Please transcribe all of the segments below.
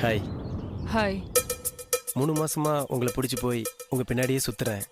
Hi. Hi. 3 மாசமா உங்களை பிடிச்சி போய் உங்க பின்னாடியே சுத்துறேன்.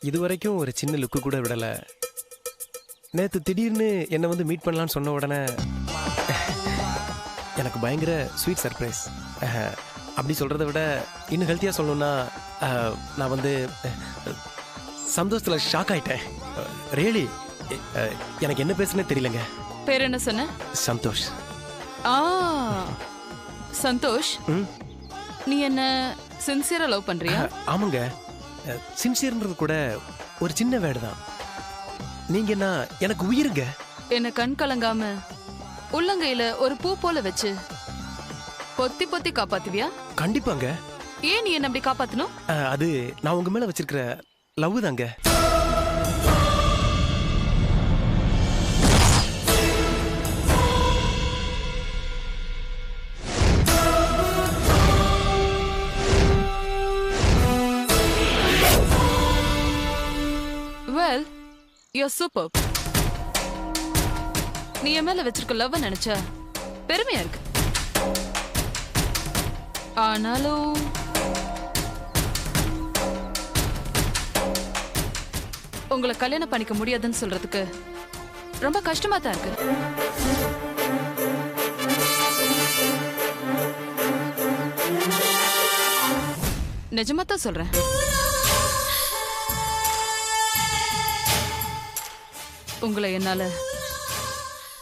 இது வரைக்கும் ஒரு சின்ன லுக்கு கூட விடலை. நேற்று திடீர்னு என்னை வந்து மீட் பண்ணலான்னு சொன்ன உடனே எனக்கு பயங்கர ஸ்வீட் சர்ப்ரைஸ். அப்படி சொல்கிறத விட இன்னும் ஹெல்த்தியாக சொல்லணும்னா நான் வந்து சந்தோஷத்தில் ஷாக் ஆயிட்டேன். ரியலி எனக்கு என்ன பேசுனே தெரியலங்க. பேர் என்ன சொன்ன? சந்தோஷ். சந்தோஷ், நீ என்ன சின்சியரா லவ் பண்றியா? ஆமாங்க. சின்சியர்ன்றது கூட ஒரு சின்ன வேர்டு தான். நீங்க என்ன எனக்கு உயிருங்க. என்ன கண் கலங்காம உள்ளங்கையில ஒரு பூ போல வச்சு பொத்தி பொத்தி காப்பாத்துவியா? கண்டிப்பாங்க. ஏன் நீ என்ன அப்படி காப்பாத்தணும்? அது நான் உங்க மேல வச்சிருக்கிற லவ் தாங்க. Well, you're superb. நீ என் மேல வச்சிருக்க லவ் நினைச்ச பெருமையா இருக்கு. ஆனாலும் உங்களை கல்யாணம் பண்ணிக்க முடியாதுன்னு சொல்றதுக்கு ரொம்ப கஷ்டமா தான் இருக்கு. நிஜமா தான் சொல்றேன். உங்களை என்னால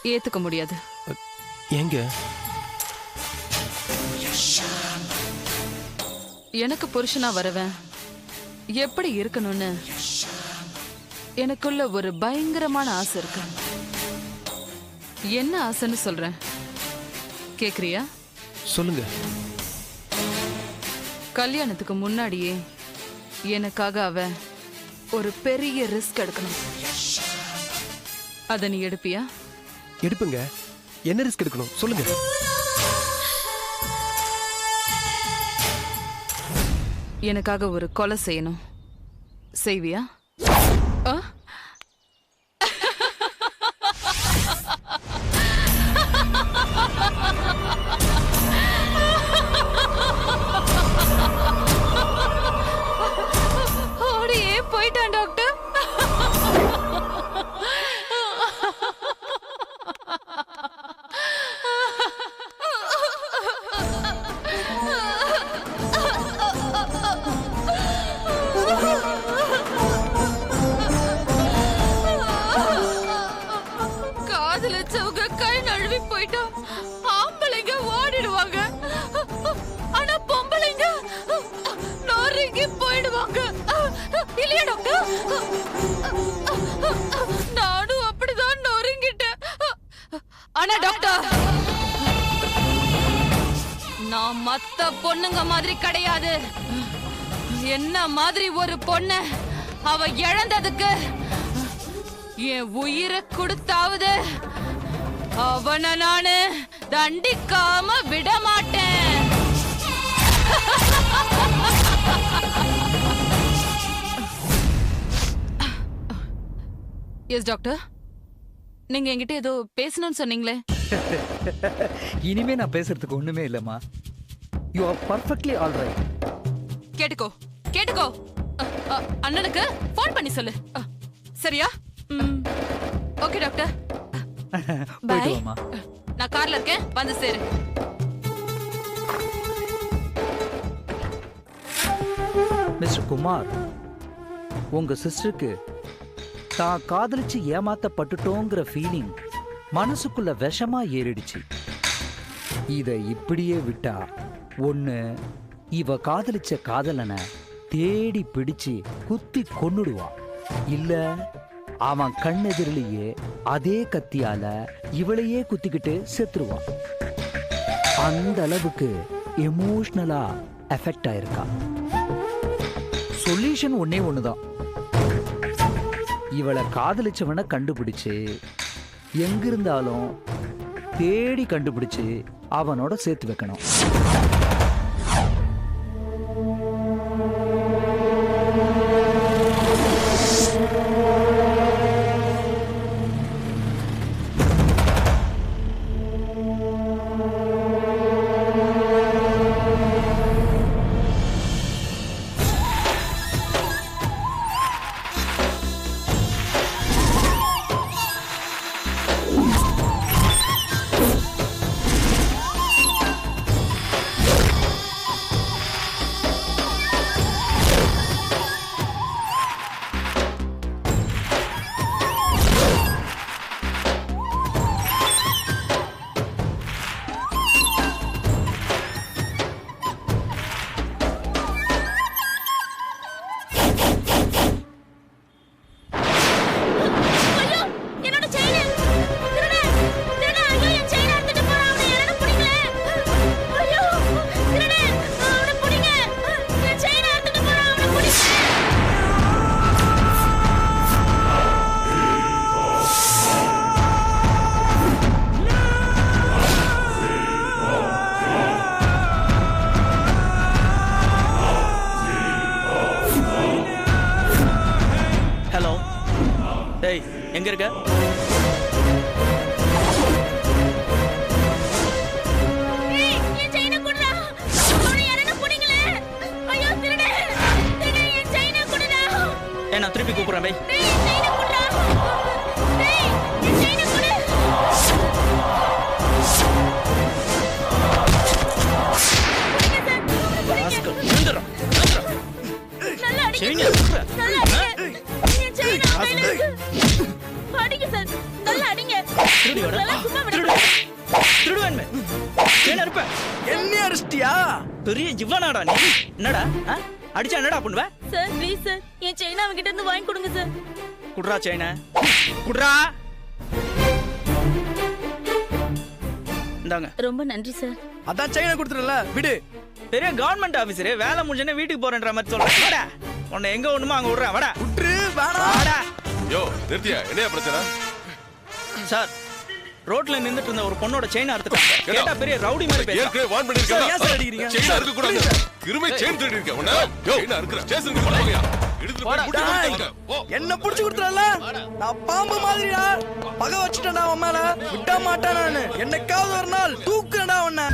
ஏத்துக்க முடியாது. ஏங்க? எனக்கு புருஷனா வரவன் எப்படி இருக்கணும்னு எனக்குள்ள ஒரு பயங்கரமான ஆசை இருக்கு. என்ன ஆசைன்னு சொல்றேன், கேக்குறியா? சொல்லுங்க. கல்யாணத்துக்கு முன்னாடியே எனக்காக அவன் ஒரு பெரிய ரிஸ்க் எடுக்கணும். அத நீ எடுப்பியா? எடுப்புங்க. என்ன ரிஸ்க் எடுக்கணும் சொல்லுங்க. எனக்காக ஒரு கொலை செய்யணும். செய்வியா? ஓடியே போயிட்டான் டாக்டர். காதலிச்சவங்க கை நழுவி போயிட்டா ஆம்பளைங்க ஓடிடுவாங்க. ஆனா பொம்பளைங்க நொறுங்கி போயிடுவாங்க. இல்லையா டாக்டர்? நானும் அப்படிதான் நொறுங்கிட்டேன். ஆனா டாக்டர், நான் மத்த பொண்ணுங்க மாதிரி கிடையாது. என்ன மாதிரி ஒரு பொண்ணு அவ இழந்ததுக்கு என் உயிரை கொடுத்தாவது அவனை நானு தண்டிக்காம விட மாட்டேன். எஸ் டாக்டர், நீங்க என்கிட்ட ஏதோ பேசணும்னு சொன்னீங்களே. இனிமே நான் பேசுறதுக்கு ஒண்ணுமே இல்லம்மா. You are perfectly all right. கேட்டுக்கோ கேட்டுக்கோ. அண்ணனுக்கு போன் பண்ணி சொல்லு. சரியா? Okay doctor. போயிட்டு வாமா. நான் கார்ல இருக்கேன், வந்து சேரு. மிஸ்டர் குமார், உங்க சிஸ்டருக்கு தான் காதலிச்சு ஏமாத்தப்பட்டுட்டோங்கிற ஃபீலிங் மனசுக்குள்ள விஷமா ஏறிடுச்சு. இத இப்படியே விட்டா ஒண்ணு இவ காதலிச்ச காதலனை தேடி பிடிச்சு குத்தி கொன்னுடுவா, இல்ல அவன் கண்ணெதிரிலேயே அதே கத்தியால இவளையே குத்திக்கிட்டு செத்துருவான். அந்த அளவுக்கு எமோஷனலா எஃபெக்ட் ஆயிருக்கா. சொல்யூஷன் ஒன்னே ஒண்ணுதான். இவளை காதலிச்சவனை கண்டுபிடிச்சு எங்கிருந்தாலும் தேடி கண்டுபிடிச்சு அவனோட சேர்த்து வைக்கணும். எங்க இருக்க? நான் திருப்பி கூப்பிடுறேன் பை. என்ன அடிச்சிட்டியா? பெரிய ஜிவனாடா நீ. என்னடா அடிச்சா என்னடா பண்ணுவ? Sir please sir N chain அவங்க கிட்ட இருந்து வாங்கி கொடுங்க சார். குட்ரா செயினை குட்ரா. இந்தாங்க. ரொம்ப நன்றி சார். அதான் செயினை கொடுத்துறல விடு. பெரிய கவர்மெண்ட் ஆபீசர் வேலை முடிஞ்சனே வீட்டுக்கு போறேன்ற மாதிரி சொல்றேன். வாடா உன்னை எங்க ஒண்ணுமோ அங்க விடுறேன். வாடா விட்டுரு வேணா. வாடா. யோ நிறுத்தியா, என்ன பிரச்சனை? சார் ரோட்ல நின்னுட்டு இருந்த ஒரு பொண்ணோட செயின் அறுத்துட்டாங்க. கேட்டா பெரிய ரவுடி மாதிரி பேசுறான். ஏற்கனவே வார்ன் பண்ணிருக்கேன். ஏன் சார் அடிக்கிறீங்க? செயின் அறுக்க கூடாது. இருமே செயின் திருடி இருக்க. உன்ன யோ செயின் அறுக்குற. ஸ்டேஷனுக்கு போறியா? எடுத்து போய் புடி கொடுங்க. போ. என்ன புடிச்சு கொடுத்துறல? நான் பாம்பு மாதிரிடா. பகை வச்சிட்டேன்டா உன் மேல. விட மாட்டேன் நானு. என்னைக்காவது ஒரு நாள் தூக்குறேன்டா உன்னை.